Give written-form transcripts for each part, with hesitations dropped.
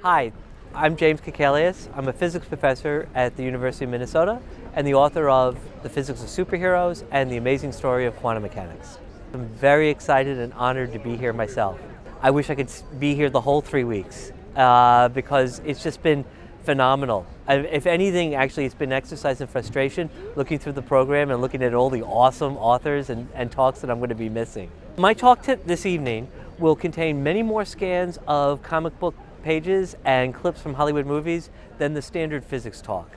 Hi, I'm James Kakalios. I'm a physics professor at the University of Minnesota and the author of The Physics of Superheroes and The Amazing Story of Quantum Mechanics. I'm very excited and honored to be here myself. I wish I could be here the whole 3 weeks because it's just been phenomenal. If anything, actually, it's been exercise in frustration looking through the program and looking at all the awesome authors and talks that I'm going to be missing. My talk this evening will contain many more scans of comic book pages and clips from Hollywood movies than the standard physics talk.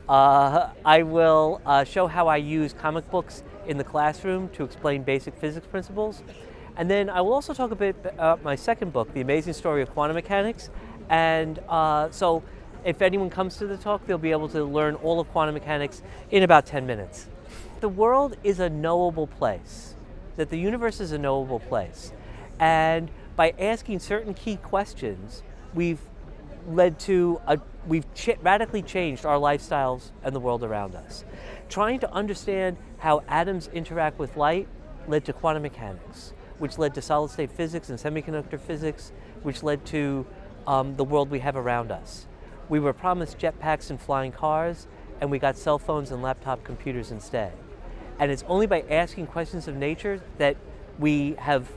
I will show how I use comic books in the classroom to explain basic physics principles. And then I will also talk a bit about my second book, The Amazing Story of Quantum Mechanics. And so if anyone comes to the talk, they'll be able to learn all of quantum mechanics in about 10 minutes. The world is a knowable place, that the universe is a knowable place. And by asking certain key questions, we've radically changed our lifestyles and the world around us. Trying to understand how atoms interact with light led to quantum mechanics, which led to solid state physics and semiconductor physics, which led to the world we have around us. We were promised jetpacks and flying cars, and we got cell phones and laptop computers instead. And it's only by asking questions of nature that we have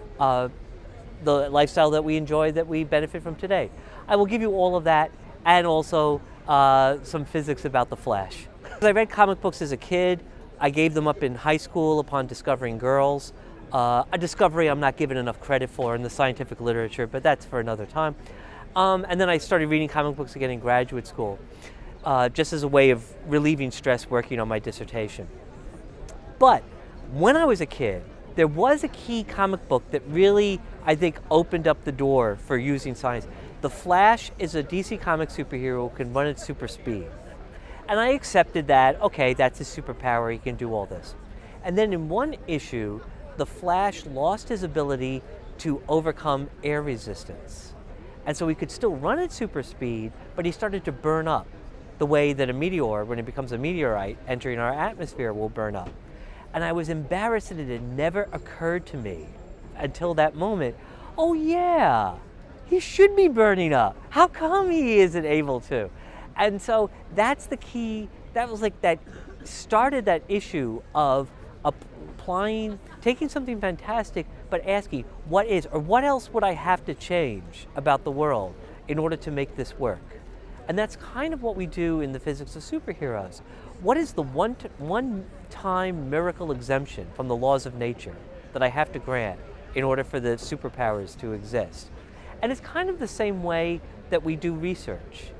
the lifestyle that we enjoy, that we benefit from today. I will give you all of that and also some physics about the Flash. I read comic books as a kid. I gave them up in high school upon discovering girls. A discovery I'm not given enough credit for in the scientific literature, but that's for another time. And then I started reading comic books again in graduate school, just as a way of relieving stress working on my dissertation. But when I was a kid, there was a key comic book that really, I think, opened up the door for using science. The Flash is a DC Comics superhero who can run at super speed. And I accepted that, okay, that's his superpower, he can do all this. And then in one issue, the Flash lost his ability to overcome air resistance. And so he could still run at super speed, but he started to burn up the way that a meteor, when it becomes a meteorite, entering our atmosphere, will burn up. And I was embarrassed that it had never occurred to me until that moment, oh yeah, he should be burning up. How come he isn't able to? And so that's the key, that was like, that started that issue of applying, taking something fantastic, but asking what is, or what else would I have to change about the world in order to make this work? And that's kind of what we do in the physics of superheroes. What is the one-time miracle exemption from the laws of nature that I have to grant in order for the superpowers to exist? And it's kind of the same way that we do research.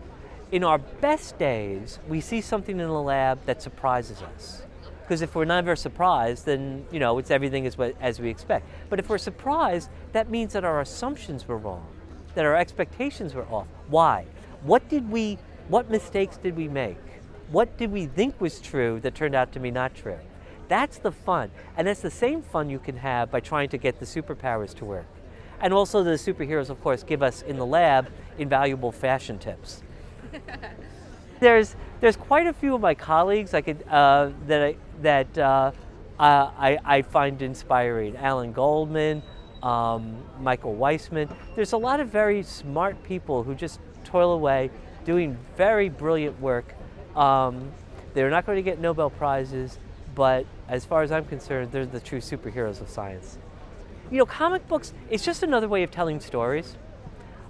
In our best days, we see something in the lab that surprises us. Because if we're never surprised, then it's everything as we expect. But if we're surprised, that means that our assumptions were wrong, that our expectations were off. Why? What mistakes did we make? What did we think was true that turned out to be not true? That's the fun. And that's the same fun you can have by trying to get the superpowers to work. And also the superheroes, of course, give us in the lab invaluable fashion tips. There's quite a few of my colleagues I find inspiring. Alan Goldman, Michael Weissman. There's a lot of very smart people who just toil away doing very brilliant work. They're not going to get Nobel Prizes, but as far as I'm concerned, they're the true superheroes of science. Comic books, it's just another way of telling stories.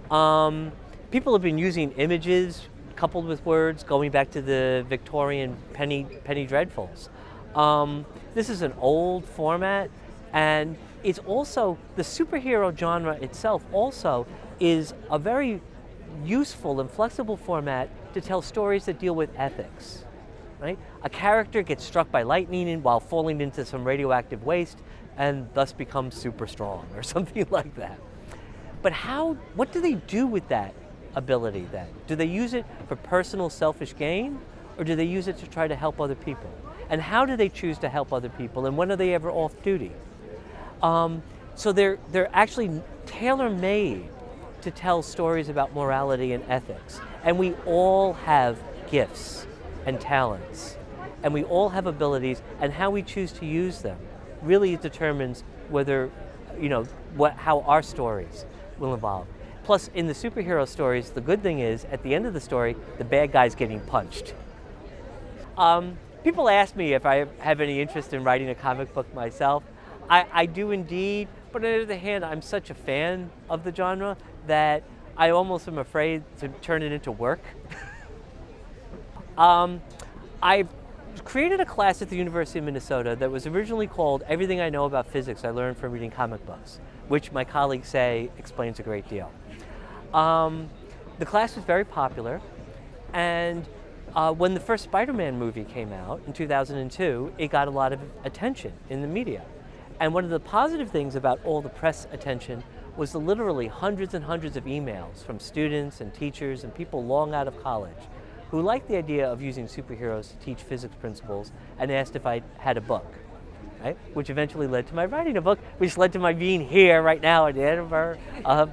People have been using images coupled with words going back to the Victorian penny dreadfuls. This is an old format, and it's also, the superhero genre itself also is a very useful and flexible format to tell stories that deal with ethics, right? A character gets struck by lightning while falling into some radioactive waste and thus becomes super strong or something like that. But what do they do with that ability then? Do they use it for personal selfish gain, or do they use it to try to help other people? And how do they choose to help other people, and when are they ever off duty? So they're actually tailor-made to tell stories about morality and ethics. And we all have gifts and talents, and we all have abilities, and how we choose to use them really determines whether, how our stories will evolve. Plus, in the superhero stories, the good thing is, at the end of the story, the bad guy's getting punched. People ask me if I have any interest in writing a comic book myself. I do indeed, but on the other hand, I'm such a fan of the genre that I almost am afraid to turn it into work. I created a class at the University of Minnesota that was originally called Everything I Know About Physics I Learned from Reading Comic Books, which my colleagues say explains a great deal. The class was very popular, and when the first Spider-Man movie came out in 2002, it got a lot of attention in the media. And one of the positive things about all the press attention was the literally hundreds and hundreds of emails from students and teachers and people long out of college who liked the idea of using superheroes to teach physics principles and asked if I had a book, right? Which eventually led to my writing a book, which led to my being here right now at the Edinburgh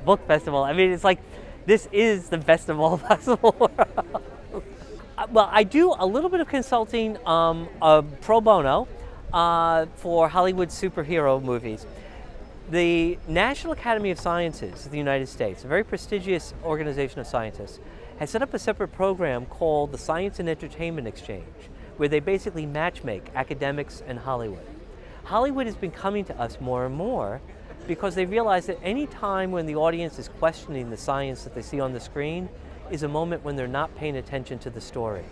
Book Festival. I mean, it's like, this is the best of all possible worlds. Well, I do a little bit of consulting pro bono for Hollywood superhero movies. The National Academy of Sciences of the United States, a very prestigious organization of scientists, has set up a separate program called the Science and Entertainment Exchange, where they basically matchmake academics and Hollywood. Hollywood has been coming to us more and more because they realize that any time when the audience is questioning the science that they see on the screen is a moment when they're not paying attention to the story.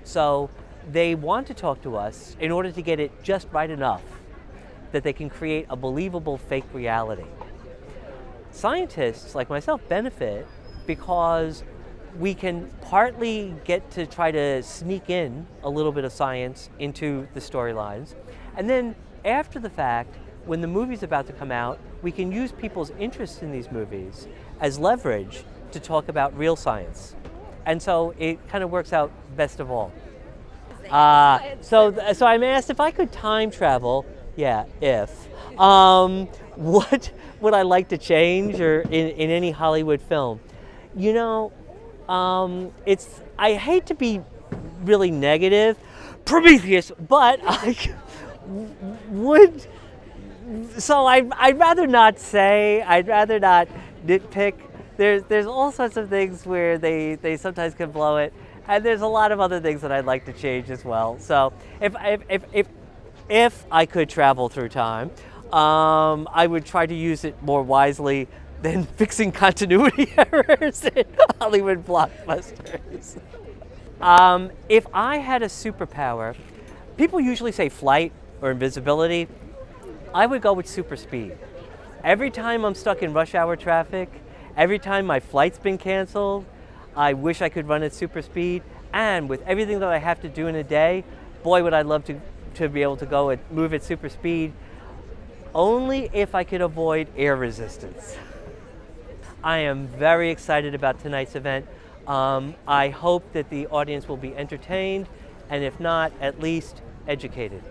So they want to talk to us in order to get it just right enough that they can create a believable fake reality. Scientists, like myself, benefit because we can partly get to try to sneak in a little bit of science into the storylines. And then after the fact, when the movie's about to come out, we can use people's interest in these movies as leverage to talk about real science. And so it kind of works out best of all. So I'm asked if I could time travel. Yeah, if. What would I like to change or in any Hollywood film? You know, I hate to be really negative, Prometheus, but I would, so I'd rather not say, I'd rather not nitpick. There's all sorts of things where they sometimes can blow it, and there's a lot of other things that I'd like to change as well. So if I could travel through time, I would try to use it more wisely than fixing continuity errors in Hollywood blockbusters. If I had a superpower, people usually say flight or invisibility. I would go with super speed. Every time I'm stuck in rush hour traffic, every time my flight's been canceled, I wish I could run at super speed. And with everything that I have to do in a day, boy, would I love to be able to go and move at super speed, only if I could avoid air resistance. I am very excited about tonight's event. I hope that the audience will be entertained, and if not, at least educated.